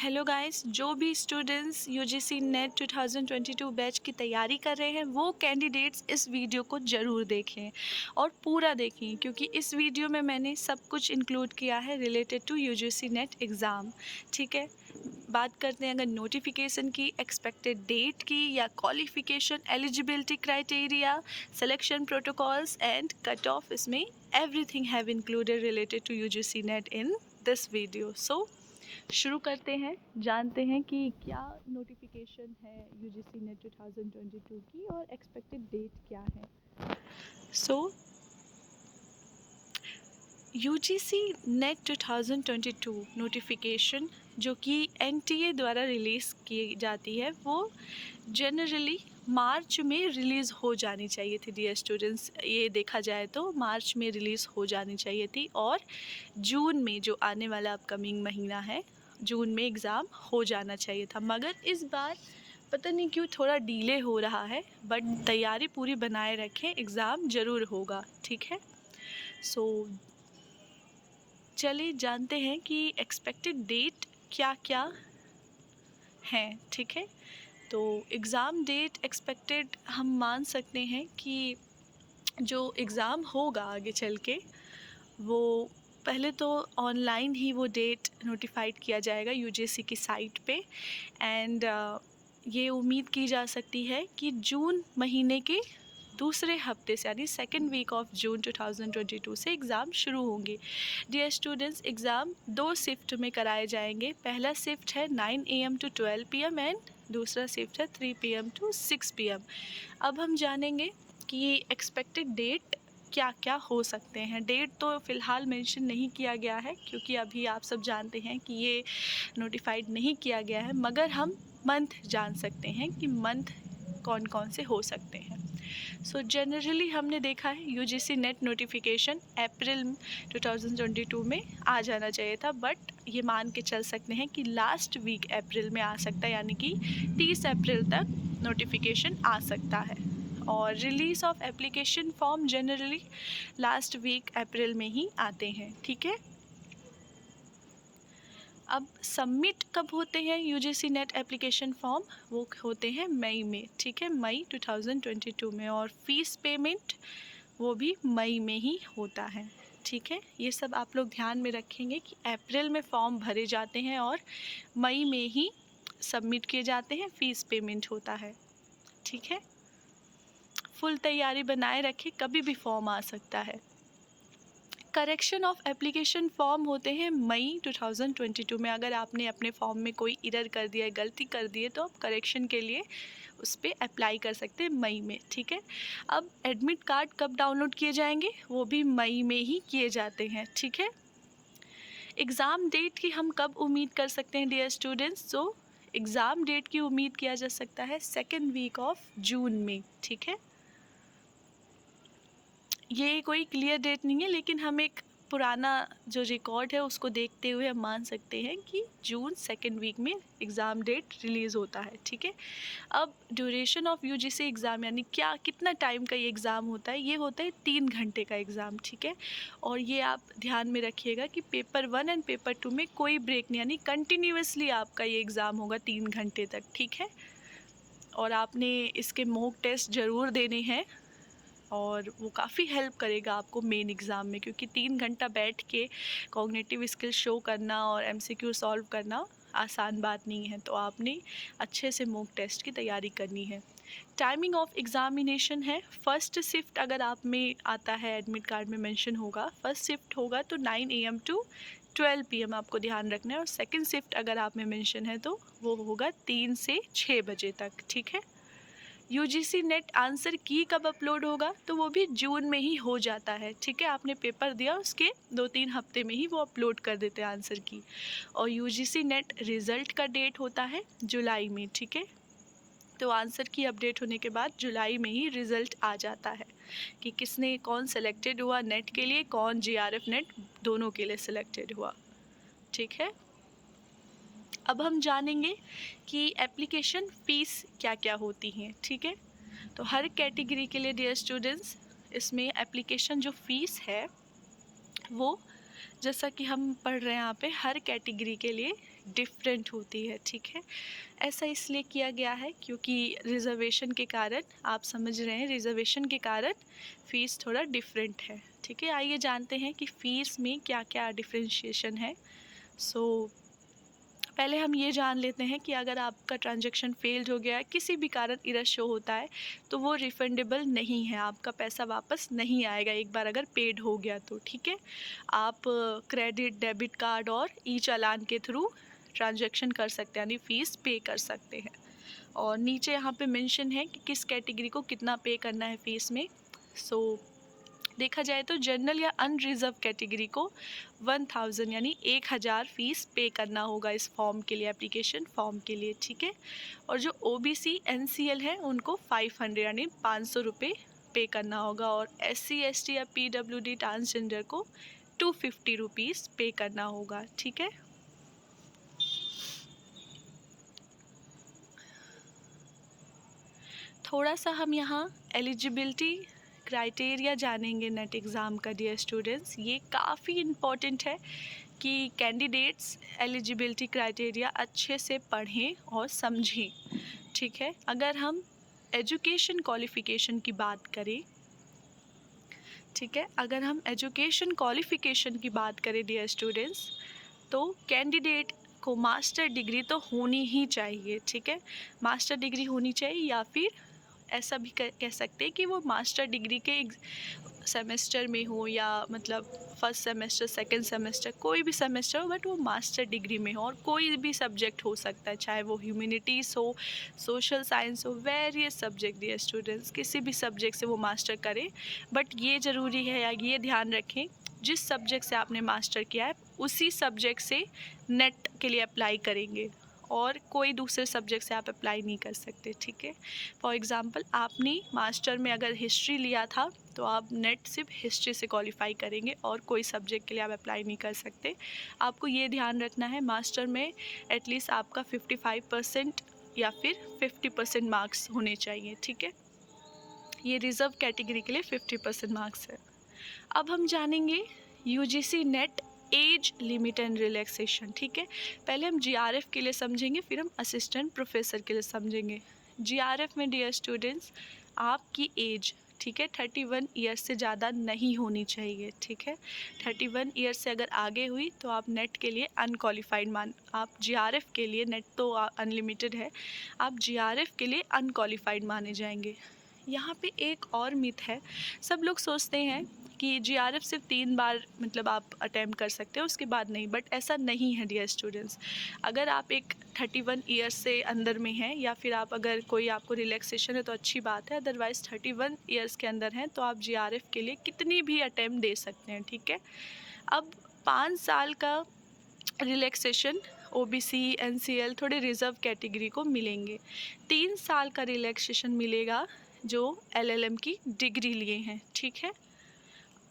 Hello guys, जो भी students UGC net 2022 batch की तैयारी कर रहे हैं वो कैंडिडेट्स इस वीडियो को ज़रूर देखें और पूरा देखें, क्योंकि इस वीडियो में मैंने सब कुछ इंक्लूड किया है related to UGC NET exam. ठीक है, बात करते हैं अगर नोटिफिकेशन की, एक्सपेक्टेड डेट की, या qualification, eligibility criteria, selection protocols and cut off, इसमें everything have included related to UGC NET in this video. So शुरू करते हैं, जानते हैं कि क्या नोटिफिकेशन है यूजीसी नेट 2022 की और एक्सपेक्टेड डेट क्या है। सो यूजीसी नेट 2022 नोटिफिकेशन जो कि एनटीए द्वारा रिलीज़ की जाती है वो जनरली मार्च में रिलीज़ हो जानी चाहिए थी। डियर स्टूडेंट्स, ये देखा जाए तो मार्च में रिलीज़ हो जानी चाहिए थी और जून में, जो आने वाला अपकमिंग महीना है, जून में एग्ज़ाम हो जाना चाहिए था। मगर इस बार पता नहीं क्यों थोड़ा डिले हो रहा है, बट तैयारी पूरी बनाए रखें, एग्ज़ाम ज़रूर होगा। ठीक है, सो चलिए जानते हैं कि एक्सपेक्टेड डेट क्या क्या है। ठीक है, तो एग्ज़ाम डेट एक्सपेक्टेड हम मान सकते हैं कि जो एग्ज़ाम होगा आगे चल के, वो पहले तो ऑनलाइन ही वो डेट नोटिफाइड किया जाएगा यूजीसी की साइट पे। एंड ये उम्मीद की जा सकती है कि जून महीने के दूसरे हफ्ते से, यानी सेकेंड वीक ऑफ जून 2022 से एग्ज़ाम शुरू होंगे। डियर स्टूडेंट्स, एग्ज़ाम 2 शिफ्ट में कराए जाएंगे। पहला शिफ्ट है 9 AM to 12 PM एंड दूसरा शिफ्ट है 3 PM to 6 PM। अब हम जानेंगे कि एक्सपेक्टेड डेट क्या क्या हो सकते हैं। डेट तो फ़िलहाल मेंशन नहीं किया गया है, क्योंकि अभी आप सब जानते हैं कि ये नोटिफाइड नहीं किया गया है, मगर हम मंथ जान सकते हैं कि मंथ कौन कौन से हो सकते हैं। सो जनरली हमने देखा है यूजीसी नेट नोटिफिकेशन अप्रैल 2022 में आ जाना चाहिए था, बट ये मान के चल सकते हैं कि लास्ट वीक अप्रैल में आ सकता है, यानी कि 30 अप्रैल तक नोटिफिकेशन आ सकता है। और release of application form generally last week April में ही आते हैं। ठीक है, अब सबमिट कब होते हैं यूजीसी नेट एप्लीकेशन फॉर्म? वो होते हैं मई में। ठीक है, मई 2022 में। और फीस पेमेंट वो भी मई में ही होता है। ठीक है, ये सब आप लोग ध्यान में रखेंगे कि अप्रैल में फॉर्म भरे जाते हैं और मई में ही सबमिट किए जाते हैं, फ़ीस पेमेंट होता है। ठीक है, फुल तैयारी बनाए रखें, कभी भी फॉर्म आ सकता है। करेक्शन ऑफ एप्लीकेशन फॉर्म होते हैं मई 2022 में। अगर आपने अपने फॉर्म में कोई एरर कर दिया है, गलती कर दी है, तो आप करेक्शन के लिए उस पर अप्लाई कर सकते हैं मई में। ठीक है, अब एडमिट कार्ड कब डाउनलोड किए जाएंगे? वो भी मई में ही किए जाते हैं। ठीक है, एग्ज़ाम डेट की हम कब उम्मीद कर सकते हैं डियर स्टूडेंट्स? तो एग्ज़ाम डेट की उम्मीद किया जा सकता है सेकेंड वीक ऑफ जून में। ठीक है, ये कोई क्लियर डेट नहीं है, लेकिन हम एक पुराना जो रिकॉर्ड है उसको देखते हुए हम मान सकते हैं कि जून सेकेंड वीक में एग्ज़ाम डेट रिलीज़ होता है। ठीक है, अब ड्यूरेशन ऑफ यूजीसी एग्ज़ाम, यानी क्या कितना टाइम का ये एग्ज़ाम होता है? ये होता है 3 घंटे का एग्ज़ाम। ठीक है, और ये आप ध्यान में रखिएगा कि पेपर 1 एंड पेपर 2 में कोई ब्रेक नहीं, यानी कंटिन्यूसली आपका ये एग्ज़ाम होगा 3 घंटे तक। ठीक है, और आपने इसके मॉक टेस्ट ज़रूर देने हैं और वो काफ़ी हेल्प करेगा आपको मेन एग्ज़ाम में, क्योंकि 3 घंटा बैठ के कॉग्निटिव स्किल शो करना और एमसीक्यू सॉल्व करना आसान बात नहीं है। तो आपने अच्छे से मॉक टेस्ट की तैयारी करनी है। टाइमिंग ऑफ एग्ज़ामिनेशन है, फर्स्ट शिफ्ट अगर आप में आता है, एडमिट कार्ड में मेंशन होगा, फर्स्ट शिफ्ट होगा तो 9 AM to 12 PM आपको ध्यान रखना है। और सेकंड शिफ्ट अगर आप में मेंशन है तो वो होगा 3 से 6 बजे तक। ठीक है, यूजीसी नेट आंसर की कब अपलोड होगा? तो वो भी जून में ही हो जाता है। ठीक है, आपने पेपर दिया उसके 2-3 हफ्ते में ही वो अपलोड कर देते हैं आंसर की। और यूजीसी नेट रिज़ल्ट का डेट होता है जुलाई में। ठीक है, तो आंसर की अपडेट होने के बाद जुलाई में ही रिज़ल्ट आ जाता है कि किसने, कौन सेलेक्टेड हुआ नेट के लिए, कौन जीआरएफ नेट दोनों के लिए सिलेक्टेड हुआ। ठीक है, अब हम जानेंगे कि एप्लीकेशन फ़ीस क्या क्या होती हैं। ठीक है, तो हर कैटेगरी के लिए डियर स्टूडेंट्स इसमें एप्लीकेशन जो फ़ीस है वो जैसा कि हम पढ़ रहे हैं यहाँ पे, हर कैटेगरी के लिए डिफरेंट होती है, ठीक है। ऐसा इसलिए किया गया है क्योंकि रिज़र्वेशन के कारण, आप समझ रहे हैं, रिज़र्वेशन के कारण फ़ीस थोड़ा डिफरेंट है, ठीक है। आइए जानते हैं कि फ़ीस में क्या क्या डिफरेंशिएशन है। पहले हम ये जान लेते हैं कि अगर आपका ट्रांजैक्शन फेल्ड हो गया है, किसी भी कारण एरर शो होता है, तो वो रिफ़ंडेबल नहीं है, आपका पैसा वापस नहीं आएगा एक बार अगर पेड हो गया तो, ठीक है। आप क्रेडिट, डेबिट कार्ड और ई चालान के थ्रू ट्रांजैक्शन कर सकते हैं, यानी फ़ीस पे कर सकते हैं। और नीचे यहाँ पे मेंशन है कि किस कैटेगरी को कितना पे करना है फ़ीस में। देखा जाए तो जनरल या अनरिजर्व कैटेगरी को 1000 यानी 1000 फ़ीस पे करना होगा इस फॉर्म के लिए, एप्लीकेशन फॉर्म के लिए, ठीक है। और जो OBC NCL है उनको 500 यानी 500 रुपये पे करना होगा। और SC ST या PWD ट्रांसजेंडर को 250 रुपीज़ पे करना होगा, ठीक है। थोड़ा सा हम यहाँ एलिजिबिलिटी क्राइटेरिया जानेंगे नेट एग्ज़ाम का, डियर स्टूडेंट्स। ये काफ़ी इम्पॉर्टेंट है कि कैंडिडेट्स एलिजिबिलिटी क्राइटेरिया अच्छे से पढ़ें और समझें, ठीक है। अगर हम एजुकेशन क्वालिफ़िकेशन की बात करें, ठीक है, अगर हम एजुकेशन क्वालिफ़िकेशन की बात करें डियर स्टूडेंट्स, तो कैंडिडेट को मास्टर डिग्री तो होनी ही चाहिए, ठीक है। मास्टर डिग्री होनी चाहिए, या फिर ऐसा भी कह सकते हैं कि वो मास्टर डिग्री के सेमेस्टर में हो, या मतलब फर्स्ट सेमेस्टर, सेकंड सेमेस्टर, कोई भी सेमेस्टर हो, बट वो मास्टर डिग्री में हो। और कोई भी सब्जेक्ट हो सकता है, चाहे वो ह्यूमैनिटीज़ हो, सोशल साइंस हो, वेरियस सब्जेक्ट, डियर स्टूडेंट्स, किसी भी सब्जेक्ट से वो मास्टर करे। बट ये ज़रूरी है, या ये ध्यान रखें, जिस सब्जेक्ट से आपने मास्टर किया है उसी सब्जेक्ट से नेट के लिए अप्लाई करेंगे, और कोई दूसरे सब्जेक्ट से आप अप्लाई नहीं कर सकते, ठीक है। फॉर एग्ज़ाम्पल, आपने मास्टर में अगर हिस्ट्री लिया था तो आप नेट सिर्फ हिस्ट्री से क्वालिफाई करेंगे, और कोई सब्जेक्ट के लिए आप अप्लाई नहीं कर सकते। आपको ये ध्यान रखना है, मास्टर में एटलीस्ट आपका 55% या फिर 50% मार्क्स होने चाहिए, ठीक है। ये रिज़र्व कैटेगरी के लिए 50% मार्क्स है। अब हम जानेंगे UGC net age limit and relaxation, ठीक है। पहले हम GRF के लिए समझेंगे, फिर हम असिस्टेंट प्रोफेसर के लिए समझेंगे। GRF में डियर स्टूडेंट्स, आपकी एज, ठीक है, 31 ईयर्स से ज़्यादा नहीं होनी चाहिए, ठीक है। 31 ईयर्स से अगर आगे हुई तो आप नेट के लिए अनक्वालिफाइड आप GRF के लिए, नेट तो अनलिमिटेड है, आप GRF के लिए अनक्वालिफाइड माने जाएंगे। यहाँ पे एक और मिथ है, सब लोग सोचते हैं कि GRF सिर्फ 3 बार मतलब आप अटैम्प्ट कर सकते हो, उसके बाद नहीं, बट ऐसा नहीं है डियर स्टूडेंट्स। अगर आप एक 31 ईयर्स से अंदर में हैं, या फिर आप अगर कोई आपको रिलैक्सेशन है तो अच्छी बात है, अदरवाइज़ 31 ईयर्स के अंदर हैं तो आप GRF के लिए कितनी भी अटैम्प्ट दे सकते हैं, ठीक है। अब 5 साल का रिलैक्सेशन OBC NCL थोड़े रिज़र्व कैटेगरी को मिलेंगे। 3 साल का रिलैक्सेशन मिलेगा जो LLM की डिग्री लिए हैं, ठीक है।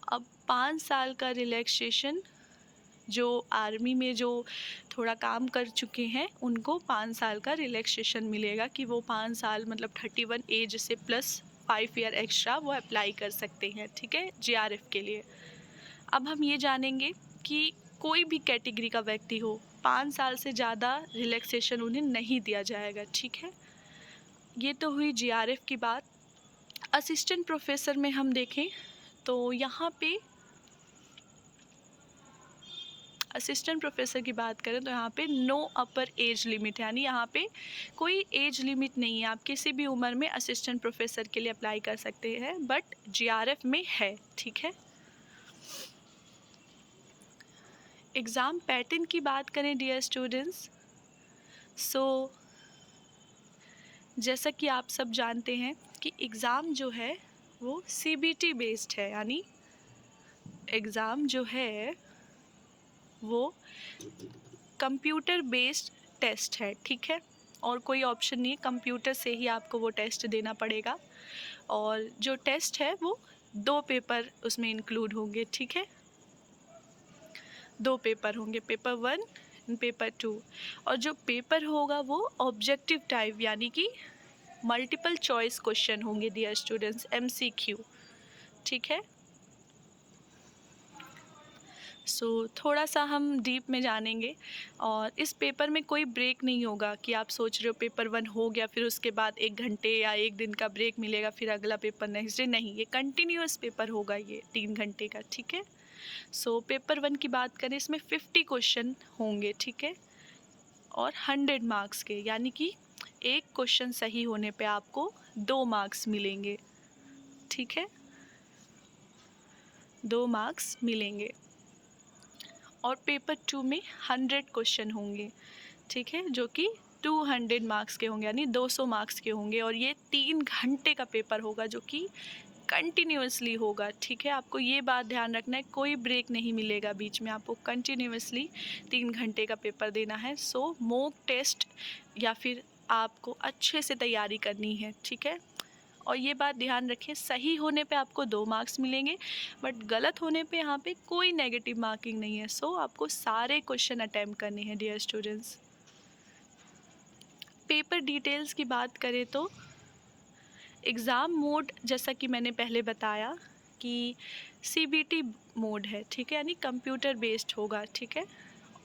अब 5 साल का रिलैक्सेशन जो आर्मी में जो थोड़ा काम कर चुके हैं उनको 5 साल का रिलैक्सेशन मिलेगा, कि वो 5 साल मतलब 31 एज से प्लस 5 ईयर एक्स्ट्रा वो अप्लाई कर सकते हैं, ठीक है, GRF के लिए। अब हम ये जानेंगे कि कोई भी कैटेगरी का व्यक्ति हो, 5 साल से ज़्यादा रिलैक्सेशन उन्हें नहीं दिया जाएगा, ठीक है। ये तो हुई GRF की बात। असिस्टेंट प्रोफेसर में हम देखें तो यहाँ पे असिस्टेंट प्रोफेसर की बात करें तो यहाँ पे नो अपर एज लिमिट है, यानी यहाँ पे कोई एज लिमिट नहीं है, आप किसी भी उम्र में असिस्टेंट प्रोफेसर के लिए अप्लाई कर सकते हैं, बट GRF में है, ठीक है। एग्ज़ाम पैटर्न की बात करें डियर स्टूडेंट्स, जैसा कि आप सब जानते हैं कि एग्ज़ाम जो है वो CBT बेस्ड है, यानी एग्ज़ाम जो है वो कंप्यूटर बेस्ड टेस्ट है, ठीक है। और कोई ऑप्शन नहीं है, कंप्यूटर से ही आपको वो टेस्ट देना पड़ेगा। और जो टेस्ट है वो 2 पेपर उसमें इंक्लूड होंगे, ठीक है। 2 पेपर होंगे, पेपर 1 एंड पेपर 2। और जो पेपर होगा वो ऑब्जेक्टिव टाइप, यानी कि मल्टीपल चॉइस क्वेश्चन होंगे डियर स्टूडेंट्स, MCQ, ठीक है। थोड़ा सा हम डीप में जानेंगे, और इस पेपर में कोई ब्रेक नहीं होगा कि आप सोच रहे हो पेपर 1 हो गया फिर उसके बाद 1 घंटे या 1 दिन का ब्रेक मिलेगा फिर अगला पेपर नेक्स्ट डे, नहीं, ये कंटिन्यूअस पेपर होगा, ये 3 घंटे का, ठीक है। पेपर 1 की बात करें, इसमें 50 क्वेश्चन होंगे, ठीक है, और 100 मार्क्स के, यानी कि एक क्वेश्चन सही होने पे आपको 2 मार्क्स मिलेंगे, ठीक है, 2 मार्क्स मिलेंगे। और पेपर 2 में 100 क्वेश्चन होंगे, ठीक है, जो कि 200 मार्क्स के होंगे, यानी 200 मार्क्स के होंगे, और ये 3 घंटे का पेपर होगा जो कि कंटिन्यूअसली होगा, ठीक है। आपको ये बात ध्यान रखना है, कोई ब्रेक नहीं मिलेगा बीच में, आपको कंटिन्यूअसली 3 घंटे का पेपर देना है। मॉक टेस्ट या फिर आपको अच्छे से तैयारी करनी है, ठीक है। और ये बात ध्यान रखें, सही होने पे आपको 2 मार्क्स मिलेंगे, बट गलत होने पे यहाँ पे कोई नेगेटिव मार्किंग नहीं है। आपको सारे क्वेश्चन अटैम्प्ट करने हैं डियर स्टूडेंट्स। पेपर डिटेल्स की बात करें तो एग्ज़ाम मोड, जैसा कि मैंने पहले बताया कि CBT मोड है, ठीक है, यानी कंप्यूटर बेस्ड होगा, ठीक है।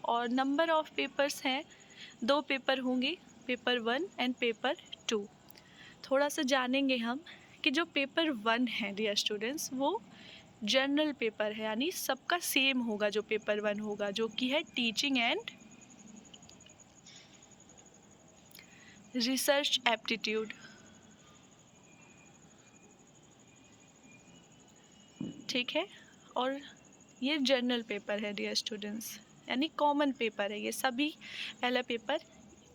और नंबर ऑफ़ पेपर्स हैं, 2 पेपर होंगे, पेपर 1 एंड पेपर 2। थोड़ा सा जानेंगे हम कि जो पेपर 1 है डियर स्टूडेंट्स, वो जनरल पेपर है, यानी सबका सेम होगा जो पेपर 1 होगा, जो कि है टीचिंग एंड रिसर्च एप्टीट्यूड, ठीक है। और ये जनरल पेपर है डियर स्टूडेंट्स, यानी कॉमन पेपर है, ये सभी पहला पेपर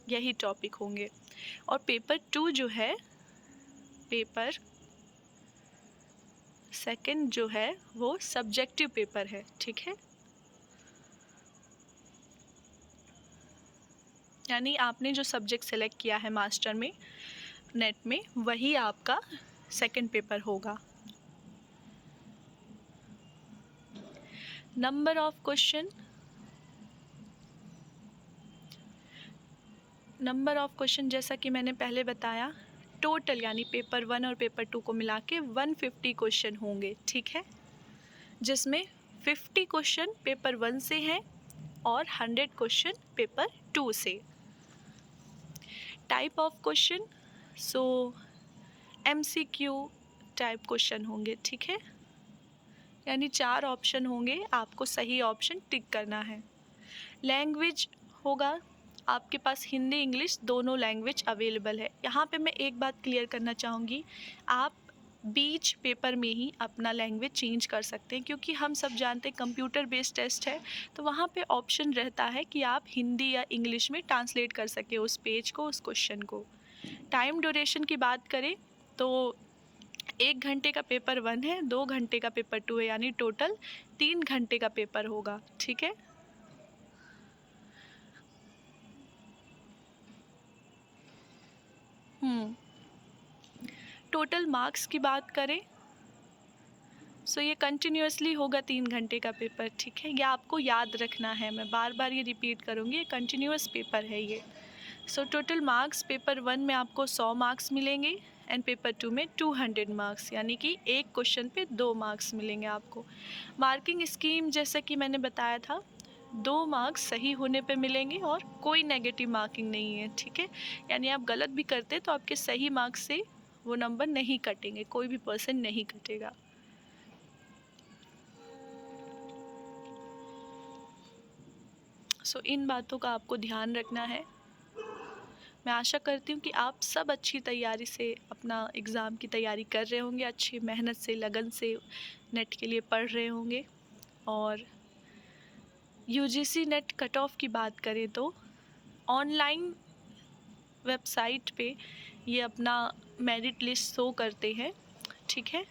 यही टॉपिक होंगे। और पेपर 2 जो है, पेपर सेकंड जो है, वो सब्जेक्टिव पेपर है, ठीक है, यानी आपने जो सब्जेक्ट सेलेक्ट किया है मास्टर में, नेट में, वही आपका सेकंड पेपर होगा। नंबर ऑफ क्वेश्चन, जैसा कि मैंने पहले बताया, टोटल यानी पेपर 1 और पेपर 2 को मिला के 150 क्वेश्चन होंगे, ठीक है, जिसमें 50 क्वेश्चन पेपर 1 से हैं और 100 क्वेश्चन पेपर 2 से। Type of question, MCQ type question होंगे, ठीक है, यानी 4 ऑप्शन होंगे, आपको सही ऑप्शन टिक करना है। लैंग्वेज होगा आपके पास, हिंदी इंग्लिश दोनों लैंग्वेज अवेलेबल है। यहाँ पे मैं एक बात क्लियर करना चाहूँगी, आप बीच पेपर में ही अपना लैंग्वेज चेंज कर सकते हैं, क्योंकि हम सब जानते हैं कंप्यूटर बेस्ड टेस्ट है, तो वहाँ पे ऑप्शन रहता है कि आप हिंदी या इंग्लिश में ट्रांसलेट कर सकें उस पेज को, उस क्वेश्चन को। टाइम ड्यूरेशन की बात करें तो 1 घंटे का पेपर 1 है, 2 घंटे का पेपर 2 है, यानी टोटल 3 घंटे का पेपर होगा, ठीक है। टोटल मार्क्स की बात करें, ये कंटिन्यूअसली होगा 3 घंटे का पेपर, ठीक है, यह आपको याद रखना है, मैं बार बार ये रिपीट करूँगी, ये कंटिन्यूअस पेपर है ये। टोटल मार्क्स पेपर 1 में आपको 100 मार्क्स मिलेंगे एंड पेपर 2 में 200 मार्क्स, यानी कि एक क्वेश्चन पे 2 मार्क्स मिलेंगे आपको। मार्किंग स्कीम जैसा कि मैंने बताया था, 2 मार्क्स सही होने पे मिलेंगे और कोई नेगेटिव मार्किंग नहीं है, ठीक है, यानी आप गलत भी करते तो आपके सही मार्क्स से वो नंबर नहीं कटेंगे, कोई भी पर्सन नहीं कटेगा। इन बातों का आपको ध्यान रखना है। मैं आशा करती हूँ कि आप सब अच्छी तैयारी से अपना एग्ज़ाम की तैयारी कर रहे होंगे, अच्छी मेहनत से, लगन से नेट के लिए पढ़ रहे होंगे। और UGC नेट कट ऑफ की बात करें तो ऑनलाइन वेबसाइट पे ये अपना मेरिट लिस्ट शो करते हैं, ठीक है।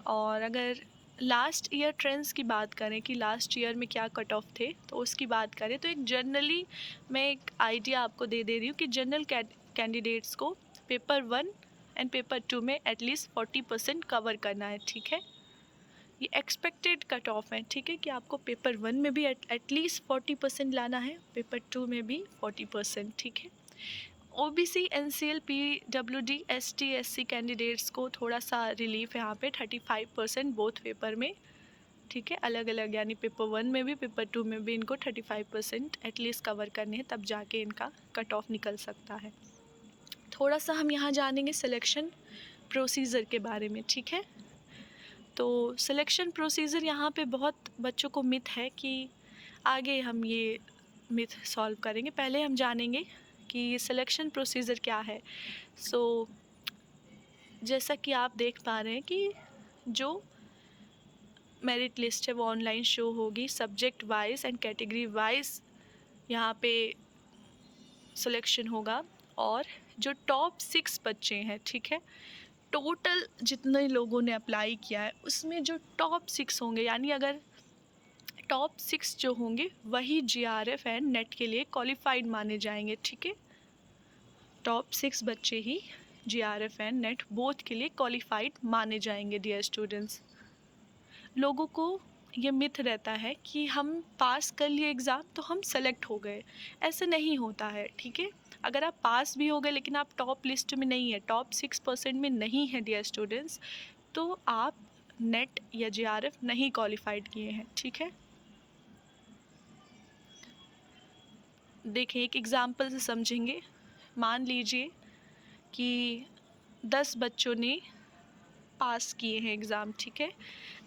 और अगर लास्ट ईयर ट्रेंड्स की बात करें कि लास्ट ईयर में क्या कट ऑफ थे, तो उसकी बात करें तो एक जनरली मैं एक आइडिया आपको दे रही हूँ कि जनरल कैंडिडेट्स को पेपर 1 एंड पेपर 2 में एटलीस्ट 40% कवर करना है, ठीक है, ये एक्सपेक्टेड कट ऑफ है, ठीक है, कि आपको पेपर 1 में भी एटलीस्ट 40% लाना है, पेपर 2 में भी 40%, ठीक है। OBC NCL PWD ST SC candidates को थोड़ा सा रिलीफ है यहाँ पे, 35% बोथ पेपर में, ठीक है, अलग अलग, यानी पेपर 1 में भी पेपर 2 में भी इनको 35% एटलीस्ट कवर करने हैं, तब जाके इनका कट ऑफ निकल सकता है। थोड़ा सा हम यहाँ जानेंगे सिलेक्शन प्रोसीजर के बारे में, ठीक है। तो सिलेक्शन प्रोसीजर यहाँ पे बहुत बच्चों को मिथ है कि आगे हम ये मिथ सॉल्व करेंगे। पहले हम जानेंगे कि सिलेक्शन प्रोसीजर क्या है। सो जैसा कि आप देख पा रहे हैं कि जो मेरिट लिस्ट है वो ऑनलाइन शो होगी, subject wise and category wise यहाँ पे सिलेक्शन होगा। और जो टॉप 6 बच्चे हैं, ठीक है, टोटल जितने लोगों ने अप्लाई किया है उसमें जो टॉप 6 होंगे, यानी अगर टॉप 6 जो होंगे वही जीआरएफ एंड नेट के लिए क्वालिफाइड माने जाएंगे, ठीक है। टॉप 6 बच्चे ही जीआरएफ एंड नेट बोथ के लिए क्वालिफाइड माने जाएंगे। डियर स्टूडेंट्स, लोगों को ये मिथ रहता है कि हम पास कर लिए एग्ज़ाम तो हम सेलेक्ट हो गए। ऐसे नहीं होता है, ठीक है। अगर आप पास भी हो गए लेकिन आप टॉप लिस्ट में नहीं है, टॉप 6% में नहीं है डियर स्टूडेंट्स, तो आप नेट या जीआरएफ नहीं क्वालिफाइड किए हैं, ठीक है। देखिए, एक एग्ज़ाम्पल से समझेंगे। मान लीजिए कि 10 बच्चों ने पास किए हैं एग्ज़ाम, ठीक है।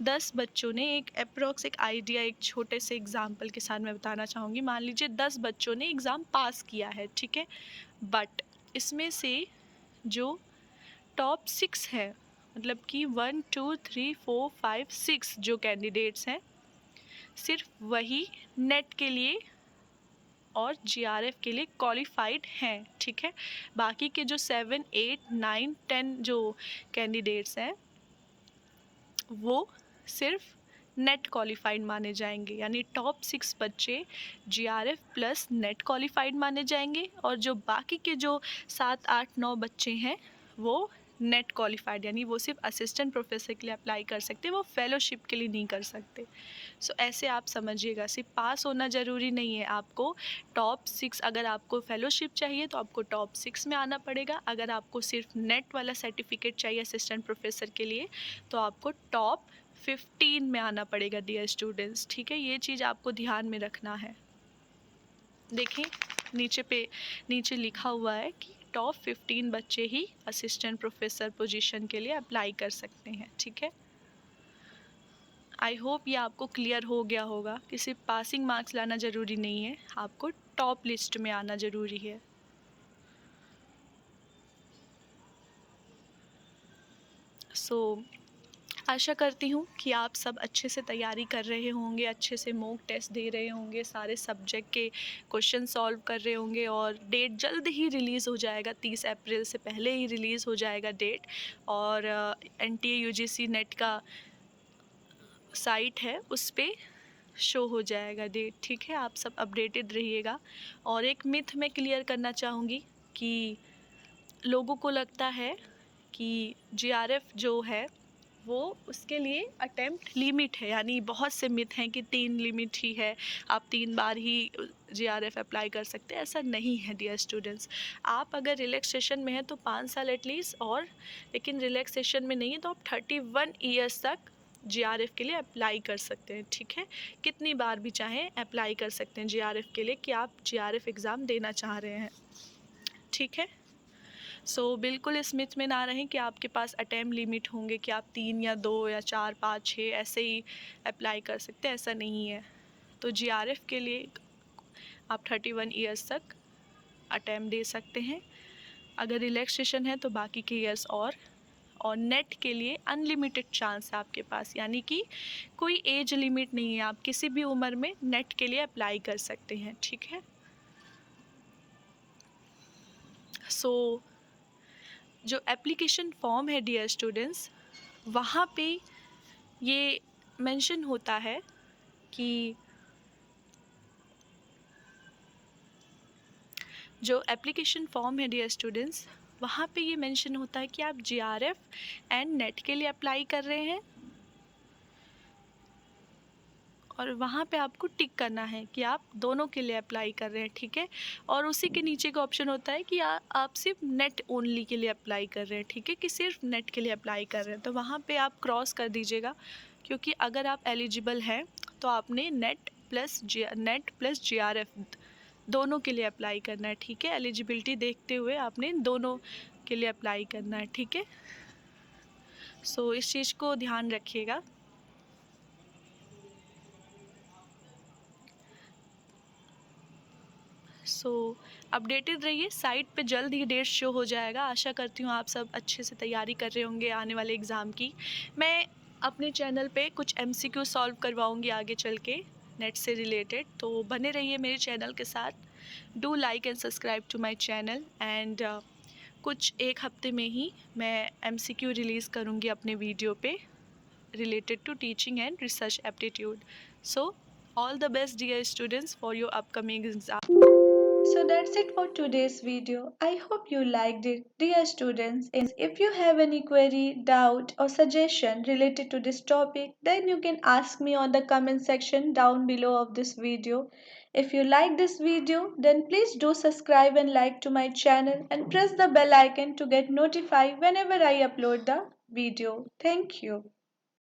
10 बच्चों ने एक अप्रॉक्स एक आइडिया, एक छोटे से एग्ज़ाम्पल के साथ मैं बताना चाहूँगी। मान लीजिए 10 बच्चों ने एग्ज़ाम पास किया है, ठीक है। बट इसमें से जो टॉप 6 है, मतलब कि 1 2 3 4 5 6 जो कैंडिडेट्स हैं, सिर्फ वही नेट के लिए और जीआरएफ के लिए क्वालिफाइड हैं, ठीक है। बाकी के जो 7 8 9 10 जो कैंडिडेट्स हैं वो सिर्फ नेट क्वालिफाइड माने जाएंगे, यानी टॉप 6 बच्चे जीआरएफ प्लस नेट क्वालिफाइड माने जाएंगे, और जो बाकी के जो 7 8 9 बच्चे हैं वो नेट क्वालिफाइड, यानी वो सिर्फ असिस्टेंट प्रोफेसर के लिए अप्लाई कर सकते, वो फेलोशिप के लिए नहीं कर सकते। सो ऐसे आप समझिएगा, सिर्फ पास होना ज़रूरी नहीं है। आपको टॉप 6, अगर आपको फेलोशिप चाहिए तो आपको टॉप 6 में आना पड़ेगा। अगर आपको सिर्फ नेट वाला सर्टिफिकेट चाहिए असिस्टेंट प्रोफेसर के लिए तो आपको टॉप 15 में आना पड़ेगा डियर स्टूडेंट्स, ठीक है। ये चीज़ आपको ध्यान में रखना है। देखिए नीचे लिखा हुआ है कि टॉप 15 बच्चे ही असिस्टेंट प्रोफेसर पोजीशन के लिए अप्लाई कर सकते हैं, ठीक है। आई होप ये आपको क्लियर हो गया होगा कि सिर्फ पासिंग मार्क्स लाना ज़रूरी नहीं है, आपको टॉप लिस्ट में आना ज़रूरी है। सो आशा करती हूँ कि आप सब अच्छे से तैयारी कर रहे होंगे, अच्छे से मॉक टेस्ट दे रहे होंगे, सारे सब्जेक्ट के क्वेश्चन सॉल्व कर रहे होंगे, और डेट जल्द ही रिलीज़ हो जाएगा, 30 अप्रैल से पहले ही रिलीज़ हो जाएगा डेट। और एनटीए यूजीसी नेट का साइट है उस पर शो हो जाएगा डेट, ठीक है। आप सब अपडेटेड रहिएगा। और एक मिथ मैं क्लियर करना चाहूँगी कि लोगों को लगता है कि जीआरएफ जो है वो उसके लिए अटेम्प्ट लिमिट है, यानी बहुत से मिथ हैं कि 3 लिमिट ही है, आप 3 बार ही जीआरएफ अप्लाई कर सकते हैं। ऐसा नहीं है डियर स्टूडेंट्स। आप अगर रिलैक्सेशन में है तो 5 साल एटलीस्ट, और लेकिन रिलैक्सेशन में नहीं है तो आप 31 ईयर्स तक जीआरएफ के लिए अप्लाई कर सकते हैं, ठीक है। कितनी बार भी चाहें अप्लाई कर सकते हैं जीआरएफ के लिए कि आप जीआरएफ एग्ज़ाम देना चाह रहे हैं, ठीक है। सो बिल्कुल इस मिथ में ना रहें कि आपके पास अटेम्प्ट लिमिट होंगे कि आप 3 या 2 या 4 5 6 ऐसे ही अप्लाई कर सकते हैं, ऐसा नहीं है। तो जीआरएफ के लिए आप 31 ईयर्स तक अटेम्प्ट दे सकते हैं। अगर रिलैक्सेशन है तो बाकी के ईयर्स और नेट के लिए अनलिमिटेड चांस है आपके पास, यानी कि कोई एज लिमिट नहीं है, आप किसी भी उम्र में नेट के लिए अप्लाई कर सकते हैं, ठीक है। सो जो एप्लीकेशन फॉर्म है डियर स्टूडेंट्स, वहाँ पे ये मेंशन होता है कि जो एप्लीकेशन फॉर्म है डियर स्टूडेंट्स, वहाँ पे ये मेंशन होता है कि आप जीआरएफ एंड नेट के लिए अप्लाई कर रहे हैं, और वहाँ पे आपको टिक करना है कि आप दोनों के लिए अप्लाई कर रहे हैं, ठीक है। और उसी के नीचे का ऑप्शन होता है कि आप सिर्फ नेट ओनली के लिए अप्लाई कर रहे हैं, ठीक है, कि सिर्फ नेट के लिए अप्लाई कर रहे हैं, तो वहाँ पे आप क्रॉस कर दीजिएगा, क्योंकि अगर आप एलिजिबल हैं तो आपने नेट प्लस जीआरएफ दोनों के लिए अप्लाई करना है, ठीक है। एलिजिबिलिटी देखते हुए आपने दोनों के लिए अप्लाई करना है, ठीक है। सो इस चीज़ को ध्यान रखिएगा। सो अपडेटेड रहिए, साइट पे जल्द ही डेट शो हो जाएगा। आशा करती हूँ आप सब अच्छे से तैयारी कर रहे होंगे आने वाले एग्ज़ाम की। मैं अपने चैनल पे कुछ एमसीक्यू सॉल्व करवाऊँगी आगे चल के नेट से रिलेटेड, तो बने रहिए मेरे चैनल के साथ। Do like and subscribe to my channel and कुछ एक हफ्ते में ही मैं एमसीक्यू रिलीज़ करूँगी अपने वीडियो पे related to teaching and research aptitude. So, all the best, dear students, for your upcoming exam. So that's it for today's video. I hope you liked it. Dear students, if you have any query, doubt, or suggestion related to this topic, then you can ask me on the comment section down below of this video. If you like this video, then please do subscribe and like to my channel and press the bell icon to get notified whenever I upload the video. Thank you.